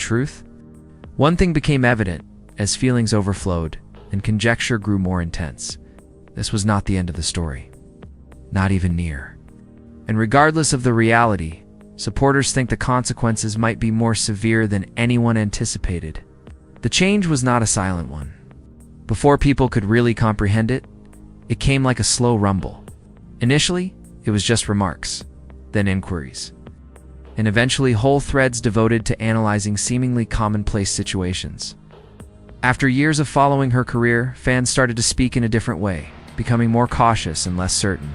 truth? One thing became evident as feelings overflowed and conjecture grew more intense. This was not the end of the story. Not even near. And regardless of the reality, supporters think the consequences might be more severe than anyone anticipated. The change was not a silent one. Before people could really comprehend it, it came like a slow rumble. Initially, it was just remarks, then inquiries, and eventually whole threads devoted to analyzing seemingly commonplace situations. After years of following her career, fans started to speak in a different way, becoming more cautious and less certain.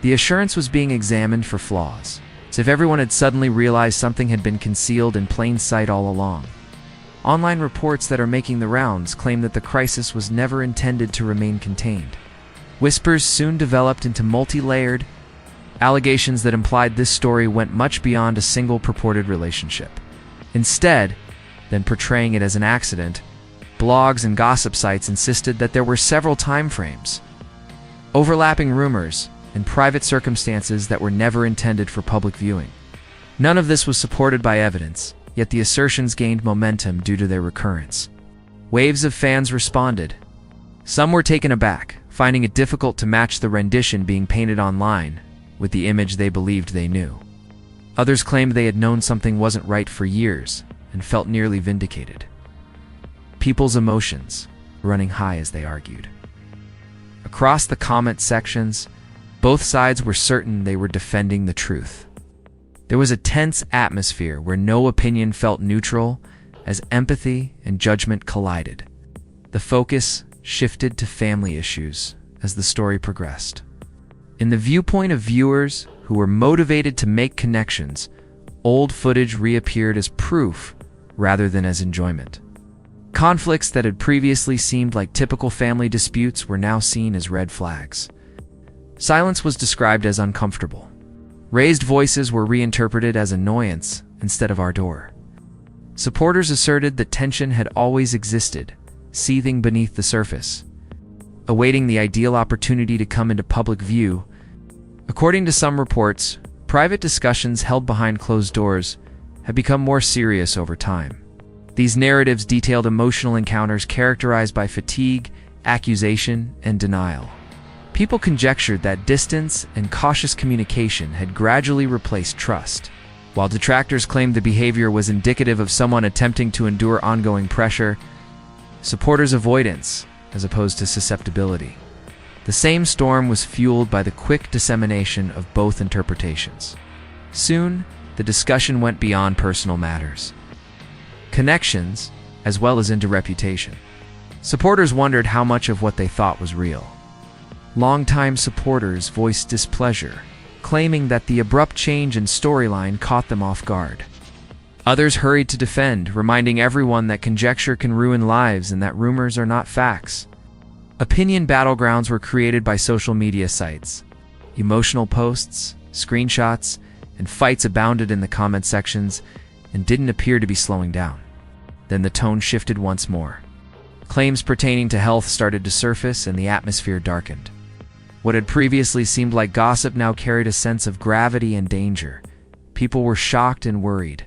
The assurance was being examined for flaws, as if everyone had suddenly realized something had been concealed in plain sight all along. Online reports that are making the rounds claim that the crisis was never intended to remain contained. Whispers soon developed into multi-layered allegations that implied this story went much beyond a single purported relationship. Instead, than portraying it as an accident, blogs and gossip sites insisted that there were several time frames, overlapping rumors, and private circumstances that were never intended for public viewing. None of this was supported by evidence, yet the assertions gained momentum due to their recurrence. Waves of fans responded. Some were taken aback, finding it difficult to match the rendition being painted online with the image they believed they knew. Others claimed they had known something wasn't right for years and felt nearly vindicated. People's emotions running high as they argued. Across the comment sections, both sides were certain they were defending the truth. There was a tense atmosphere where no opinion felt neutral as empathy and judgment collided. The focus shifted to family issues as the story progressed. In the viewpoint of viewers who were motivated to make connections, old footage reappeared as proof rather than as enjoyment. Conflicts that had previously seemed like typical family disputes were now seen as red flags. Silence was described as uncomfortable. Raised voices were reinterpreted as annoyance instead of ardor. Supporters asserted that tension had always existed, seething beneath the surface, awaiting the ideal opportunity to come into public view. According to some reports, private discussions held behind closed doors have become more serious over time. These narratives detailed emotional encounters characterized by fatigue, accusation, and denial. People conjectured that distance and cautious communication had gradually replaced trust, while detractors claimed the behavior was indicative of someone attempting to endure ongoing pressure. Supporters' avoidance, as opposed to susceptibility. The same storm was fueled by the quick dissemination of both interpretations. Soon, the discussion went beyond personal matters. Connections, as well as into reputation. Supporters wondered how much of what they thought was real. Longtime supporters voiced displeasure, claiming that the abrupt change in storyline caught them off guard. Others hurried to defend, reminding everyone that conjecture can ruin lives and that rumors are not facts. Opinion battlegrounds were created by social media sites. Emotional posts, screenshots, and fights abounded in the comment sections and didn't appear to be slowing down. Then the tone shifted once more. Claims pertaining to health started to surface and the atmosphere darkened. What had previously seemed like gossip now carried a sense of gravity and danger. People were shocked and worried,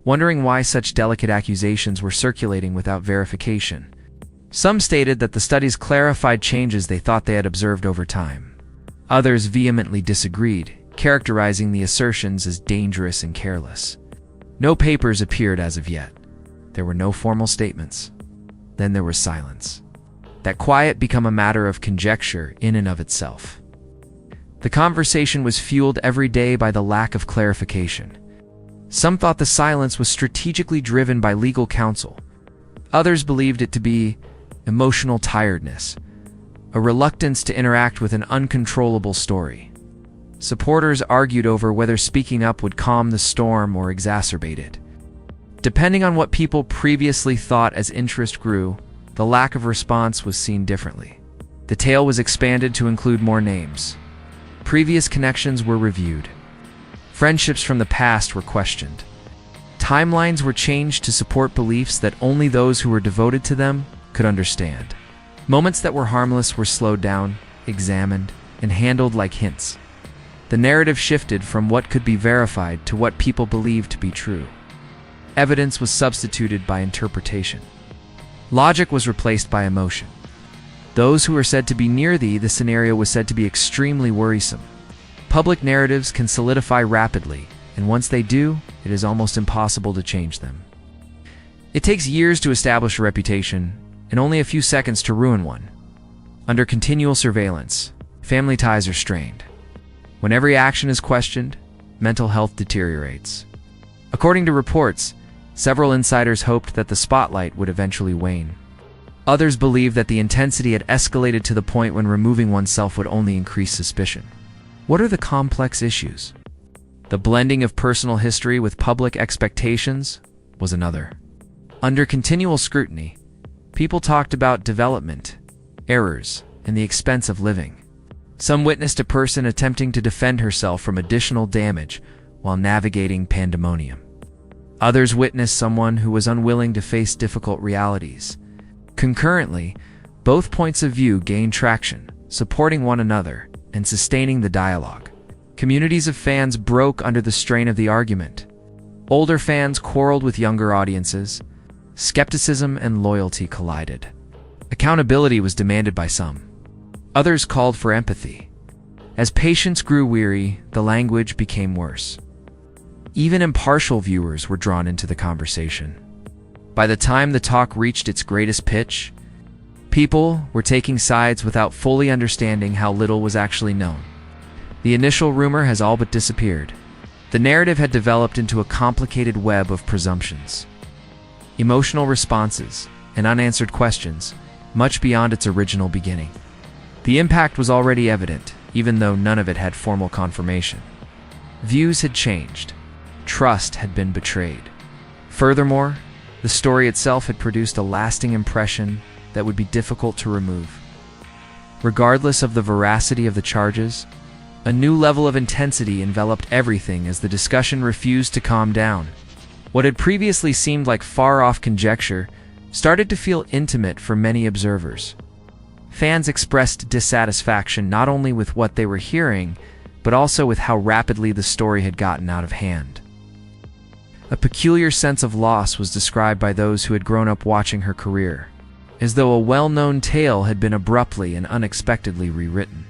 wondering why such delicate accusations were circulating without verification. Some stated that the studies clarified changes they thought they had observed over time. Others vehemently disagreed, characterizing the assertions as dangerous and careless. No papers appeared as of yet. There were no formal statements. Then there was silence. That quiet became a matter of conjecture in and of itself. The conversation was fueled every day by the lack of clarification. Some thought the silence was strategically driven by legal counsel. Others believed it to be emotional tiredness, a reluctance to interact with an uncontrollable story. Supporters argued over whether speaking up would calm the storm or exacerbate it. Depending on what people previously thought, as interest grew, the lack of response was seen differently. The tale was expanded to include more names. Previous connections were reviewed. Friendships from the past were questioned. Timelines were changed to support beliefs that only those who were devoted to them could understand. Moments that were harmless were slowed down, examined, and handled like hints. The narrative shifted from what could be verified to what people believed to be true. Evidence was substituted by interpretation. Logic was replaced by emotion. Those who were said to be near the scenario was said to be extremely worrisome. Public narratives can solidify rapidly, and once they do, it is almost impossible to change them. It takes years to establish a reputation, and only a few seconds to ruin one. Under continual surveillance, family ties are strained. When every action is questioned, mental health deteriorates. According to reports, several insiders hoped that the spotlight would eventually wane. Others believed that the intensity had escalated to the point when removing oneself would only increase suspicion. What are the complex issues? The blending of personal history with public expectations was another. Under continual scrutiny, people talked about development, errors, and the expense of living. Some witnessed a person attempting to defend herself from additional damage while navigating pandemonium. Others witnessed someone who was unwilling to face difficult realities. Concurrently, both points of view gained traction, supporting one another and sustaining the dialogue. Communities of fans broke under the strain of the argument. Older fans quarreled with younger audiences. Skepticism and loyalty collided. Accountability was demanded by some. Others called for empathy. As patients grew weary, the language became worse. Even impartial viewers were drawn into the conversation. By the time the talk reached its greatest pitch, people were taking sides without fully understanding how little was actually known. The initial rumor has all but disappeared. The narrative had developed into a complicated web of presumptions, emotional responses, and unanswered questions, much beyond its original beginning. The impact was already evident, even though none of it had formal confirmation. Views had changed. Trust had been betrayed. Furthermore, the story itself had produced a lasting impression that would be difficult to remove. Regardless of the veracity of the charges, a new level of intensity enveloped everything as the discussion refused to calm down. What had previously seemed like far-off conjecture started to feel intimate for many observers. Fans expressed dissatisfaction not only with what they were hearing, but also with how rapidly the story had gotten out of hand. A peculiar sense of loss was described by those who had grown up watching her career, as though a well-known tale had been abruptly and unexpectedly rewritten.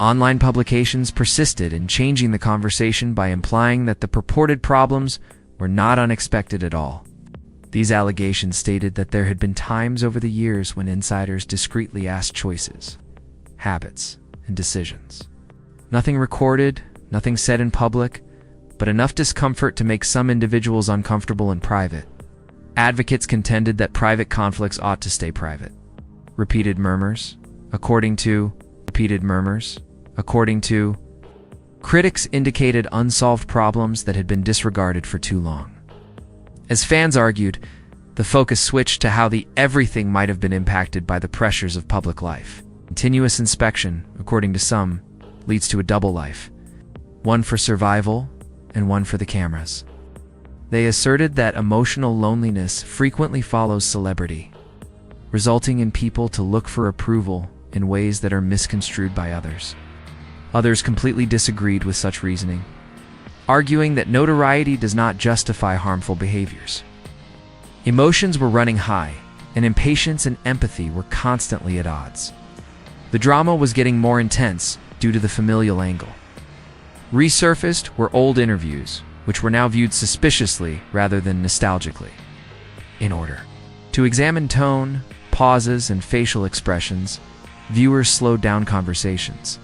Online publications persisted in changing the conversation by implying that the purported problems were not unexpected at all. These allegations stated that there had been times over the years when insiders discreetly asked choices, habits, and decisions. Nothing recorded, nothing said in public, but enough discomfort to make some individuals uncomfortable in private. Advocates contended that private conflicts ought to stay private. Repeated murmurs, according to critics indicated unsolved problems that had been disregarded for too long. As fans argued, the focus switched to how the everything might have been impacted by the pressures of public life. Continuous inspection, according to some, leads to a double life, one for survival and one for the cameras. They asserted that emotional loneliness frequently follows celebrity, resulting in people to look for approval in ways that are misconstrued by others. Others completely disagreed with such reasoning, arguing that notoriety does not justify harmful behaviors. Emotions were running high, and impatience and empathy were constantly at odds. The drama was getting more intense due to the familial angle. Resurfaced were old interviews, which were now viewed suspiciously rather than nostalgically. In order to examine tone, pauses, and facial expressions, viewers slowed down conversations.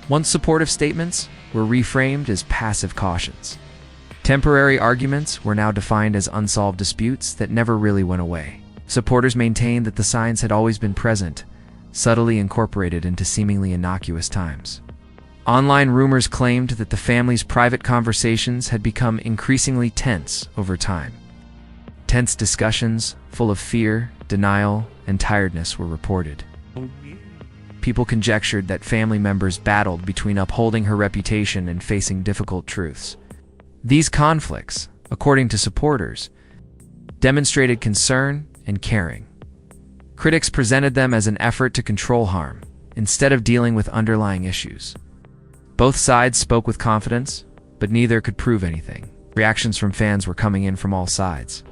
Once supportive statements were reframed as passive cautions. Temporary arguments were now defined as unsolved disputes that never really went away. Supporters maintained that the signs had always been present, subtly incorporated into seemingly innocuous times. Online rumors claimed that the family's private conversations had become increasingly tense over time. Tense discussions, full of fear, denial, and tiredness, were reported. People conjectured that family members battled between upholding her reputation and facing difficult truths. These conflicts, according to supporters, demonstrated concern and caring. Critics presented them as an effort to control harm, instead of dealing with underlying issues. Both sides spoke with confidence, but neither could prove anything. Reactions from fans were coming in from all sides.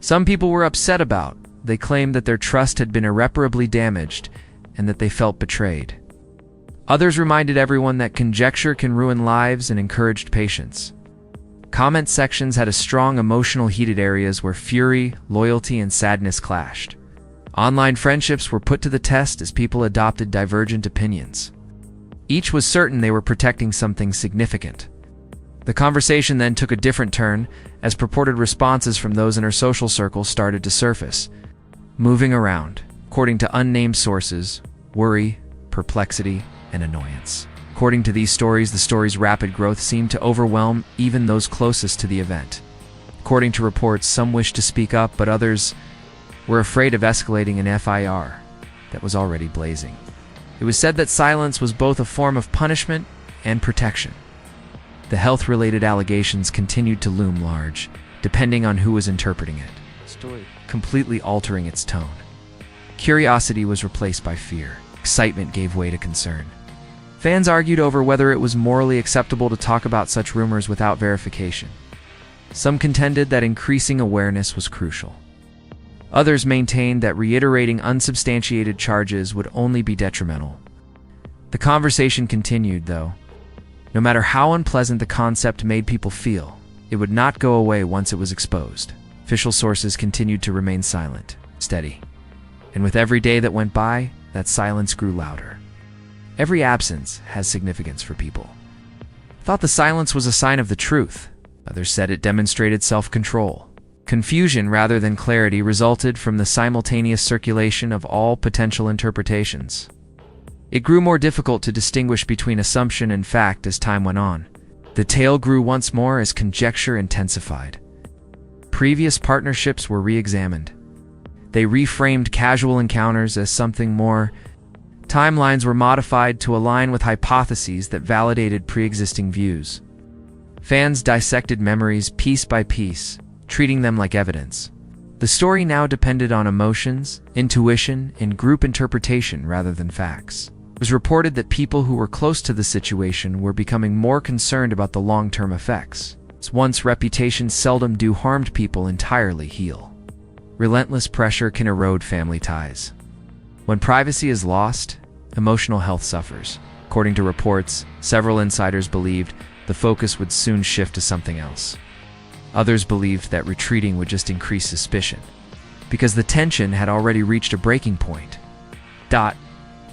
Some people were upset about. They claimed that their trust had been irreparably damaged and that they felt betrayed. Others reminded everyone that conjecture can ruin lives and encouraged patience. Comment sections had a strong emotional heated areas where fury, loyalty, and sadness clashed. Online friendships were put to the test as people adopted divergent opinions. Each was certain they were protecting something significant. The conversation then took a different turn as purported responses from those in her social circle started to surface, moving around, according to unnamed sources, worry, perplexity, and annoyance. According to these stories, the story's rapid growth seemed to overwhelm even those closest to the event. According to reports, some wished to speak up, but others were afraid of escalating an FIR that was already blazing. It was said that silence was both a form of punishment and protection. The health-related allegations continued to loom large, depending on who was interpreting it, completely altering its tone. Curiosity was replaced by fear. Excitement gave way to concern. Fans argued over whether it was morally acceptable to talk about such rumors without verification. Some contended that increasing awareness was crucial. Others maintained that reiterating unsubstantiated charges would only be detrimental. The conversation continued, though. No matter how unpleasant the concept made people feel, it would not go away once it was exposed. Official sources continued to remain silent, steady. And with every day that went by, that silence grew louder. Every absence has significance for people. Thought the silence was a sign of the truth. Others said it demonstrated self-control. Confusion rather than clarity resulted from the simultaneous circulation of all potential interpretations. It grew more difficult to distinguish between assumption and fact as time went on. The tale grew once more as conjecture intensified. Previous partnerships were re-examined. They reframed casual encounters as something more. Timelines were modified to align with hypotheses that validated pre-existing views. Fans dissected memories piece by piece, treating them like evidence. The story now depended on emotions, intuition, and group interpretation rather than facts. It was reported that people who were close to the situation were becoming more concerned about the long-term effects. Once reputations seldom do harmed people entirely heal. Relentless pressure can erode family ties. When privacy is lost, emotional health suffers. According to reports, several insiders believed the focus would soon shift to something else. Others believed that retreating would just increase suspicion, because the tension had already reached a breaking point.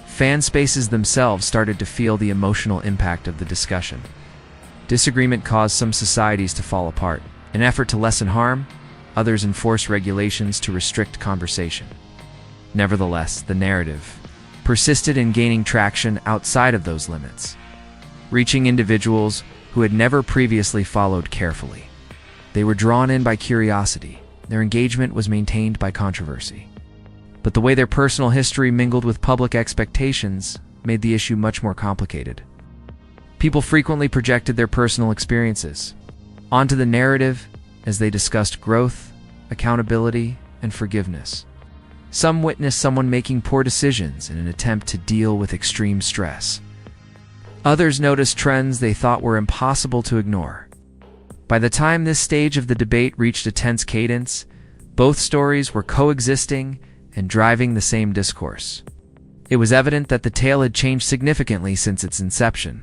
Fan spaces themselves started to feel the emotional impact of the discussion. Disagreement caused some societies to fall apart. In an effort to lessen harm, others enforced regulations to restrict conversation. Nevertheless, the narrative persisted in gaining traction outside of those limits, reaching individuals who had never previously followed carefully. They were drawn in by curiosity. Their engagement was maintained by controversy. But the way their personal history mingled with public expectations made the issue much more complicated. People frequently projected their personal experiences onto the narrative as they discussed growth, accountability, and forgiveness. Some witnessed someone making poor decisions in an attempt to deal with extreme stress. Others noticed trends they thought were impossible to ignore. By the time this stage of the debate reached a tense cadence, both stories were coexisting and driving the same discourse. It was evident that the tale had changed significantly since its inception,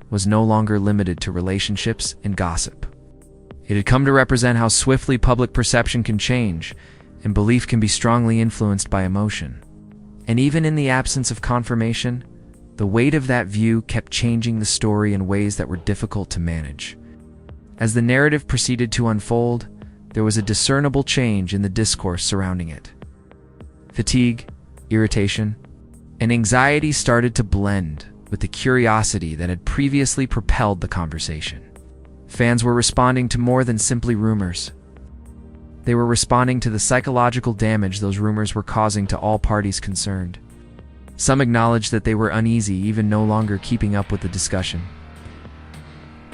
was no longer limited to relationships and gossip. It had come to represent how swiftly public perception can change, and belief can be strongly influenced by emotion. And even in the absence of confirmation, the weight of that view kept changing the story in ways that were difficult to manage. As the narrative proceeded to unfold, there was a discernible change in the discourse surrounding it. Fatigue, irritation, and anxiety started to blend with the curiosity that had previously propelled the conversation. Fans were responding to more than simply rumors. They were responding to the psychological damage those rumors were causing to all parties concerned. Some acknowledged that they were uneasy, even no longer keeping up with the discussion.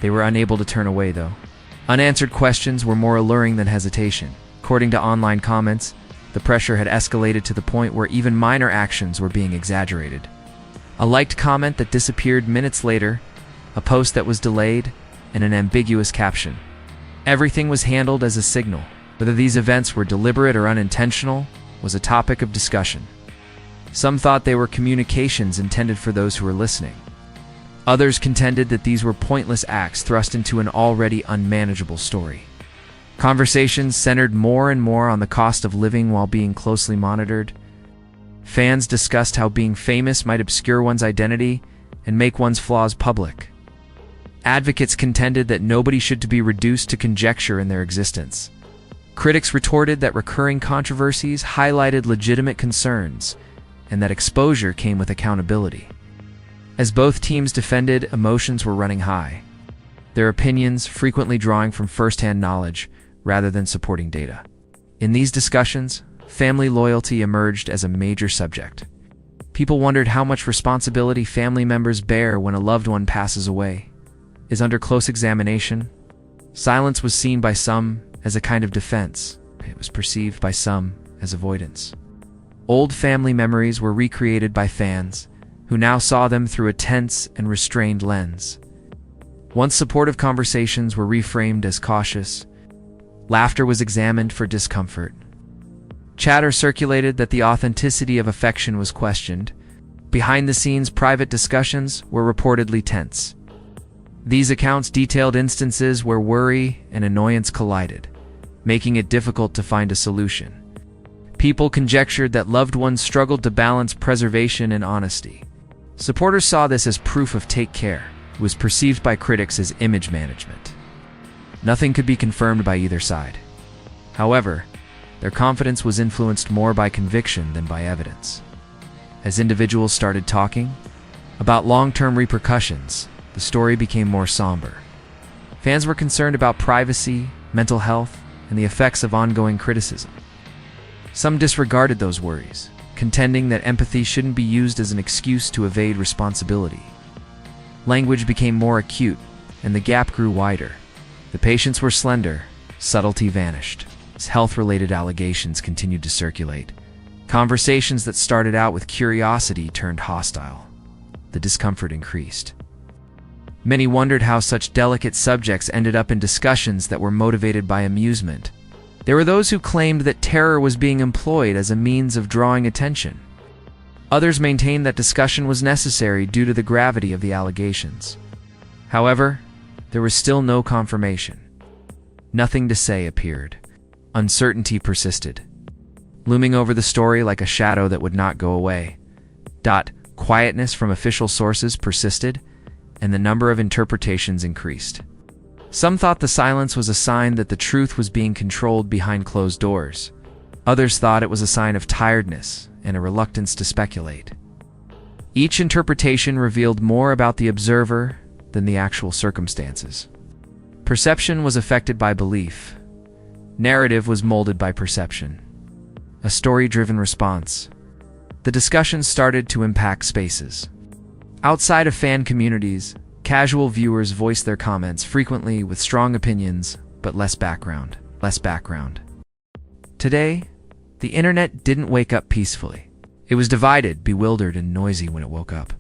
They were unable to turn away, though. Unanswered questions were more alluring than hesitation. According to online comments, the pressure had escalated to the point where even minor actions were being exaggerated. A liked comment that disappeared minutes later, a post that was delayed, and an ambiguous caption. Everything was handled as a signal. Whether these events were deliberate or unintentional was a topic of discussion. Some thought they were communications intended for those who were listening. Others contended that these were pointless acts thrust into an already unmanageable story. Conversations centered more and more on the cost of living while being closely monitored. Fans discussed how being famous might obscure one's identity and make one's flaws public. Advocates contended that nobody should be reduced to conjecture in their existence. Critics retorted that recurring controversies highlighted legitimate concerns and that exposure came with accountability. As both teams defended, emotions were running high, their opinions frequently drawing from first-hand knowledge rather than supporting data. In these discussions, family loyalty emerged as a major subject. People wondered how much responsibility family members bear when a loved one passes away. Is under close examination, silence was seen by some as a kind of defense. It was perceived by some as avoidance. Old family memories were recreated by fans, who now saw them through a tense and restrained lens. Once supportive conversations were reframed as cautious, laughter was examined for discomfort. Chatter circulated that the authenticity of affection was questioned. Behind-the-scenes private discussions were reportedly tense. These accounts detailed instances where worry and annoyance collided, making it difficult to find a solution. People conjectured that loved ones struggled to balance preservation and honesty. Supporters saw this as proof of take care. It was perceived by critics as image management. Nothing could be confirmed by either side. However, their confidence was influenced more by conviction than by evidence. As individuals started talking about long-term repercussions, the story became more somber. Fans were concerned about privacy, mental health, and the effects of ongoing criticism. Some disregarded those worries, contending that empathy shouldn't be used as an excuse to evade responsibility. Language became more acute, and the gap grew wider. The patients were slender, subtlety vanished. As health-related allegations continued to circulate, conversations that started out with curiosity turned hostile. The discomfort increased. Many wondered how such delicate subjects ended up in discussions that were motivated by amusement. There were those who claimed that terror was being employed as a means of drawing attention. Others maintained that discussion was necessary due to the gravity of the allegations. However, there was still no confirmation. Nothing to say appeared. Uncertainty persisted, looming over the story like a shadow that would not go away. Quietness from official sources persisted, and the number of interpretations increased. Some thought the silence was a sign that the truth was being controlled behind closed doors. Others thought it was a sign of tiredness and a reluctance to speculate. Each interpretation revealed more about the observer than the actual circumstances. Perception was affected by belief. Narrative was molded by perception. A story-driven response. The discussion started to impact spaces. Outside of fan communities, casual viewers voiced their comments frequently with strong opinions, but less background. Today, the internet didn't wake up peacefully. It was divided, bewildered, and noisy when it woke up.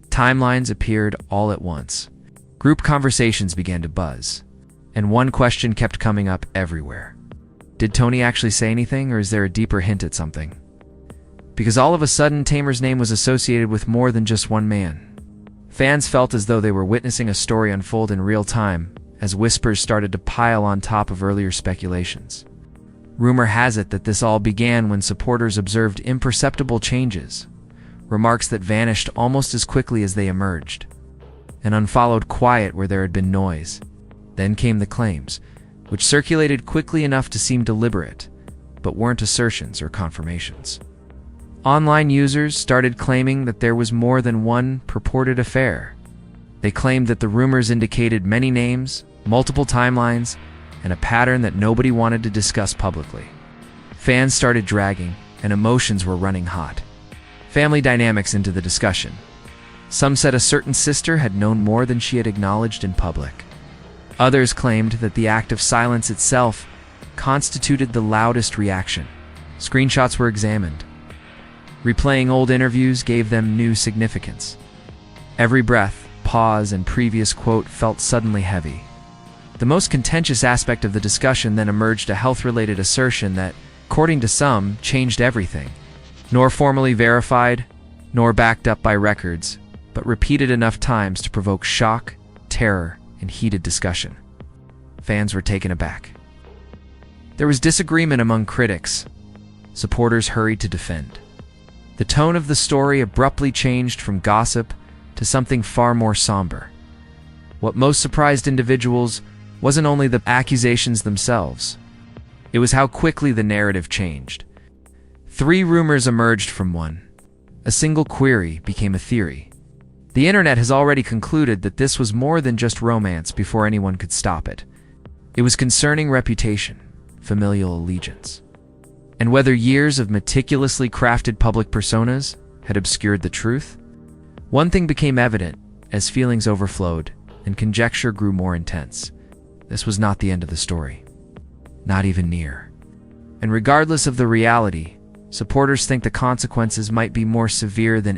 Timelines appeared all at once. Group conversations began to buzz, and one question kept coming up everywhere. Did Tony actually say anything, or is there a deeper hint at something? Because all of a sudden, Tamar's name was associated with more than just one man. Fans felt as though they were witnessing a story unfold in real time, as whispers started to pile on top of earlier speculations. Rumor has it that this all began when supporters observed imperceptible changes, remarks that vanished almost as quickly as they emerged. An unfollowed quiet where there had been noise. Then came the claims, which circulated quickly enough to seem deliberate, but weren't assertions or confirmations. Online users started claiming that there was more than one purported affair. They claimed that the rumors indicated many names, multiple timelines, and a pattern that nobody wanted to discuss publicly. Fans started dragging, and emotions were running hot. Family dynamics into the discussion. Some said a certain sister had known more than she had acknowledged in public. Others claimed that the act of silence itself constituted the loudest reaction. Screenshots were examined. Replaying old interviews gave them new significance. Every breath, pause, and previous quote felt suddenly heavy. The most contentious aspect of the discussion then emerged, a health-related assertion that, according to some, changed everything. Nor formally verified, nor backed up by records, but repeated enough times to provoke shock, terror, and heated discussion. Fans were taken aback. There was disagreement among critics. Supporters hurried to defend. The tone of the story abruptly changed from gossip to something far more somber. What most surprised individuals wasn't only the accusations themselves. It was how quickly the narrative changed. 3 rumors emerged from one. A single query became a theory. The internet has already concluded that this was more than just romance before anyone could stop it. It was concerning reputation, familial allegiance, and whether years of meticulously crafted public personas had obscured the truth. One thing became evident as feelings overflowed and conjecture grew more intense. This was not the end of the story. Not even near. And regardless of the reality, supporters think the consequences might be more severe than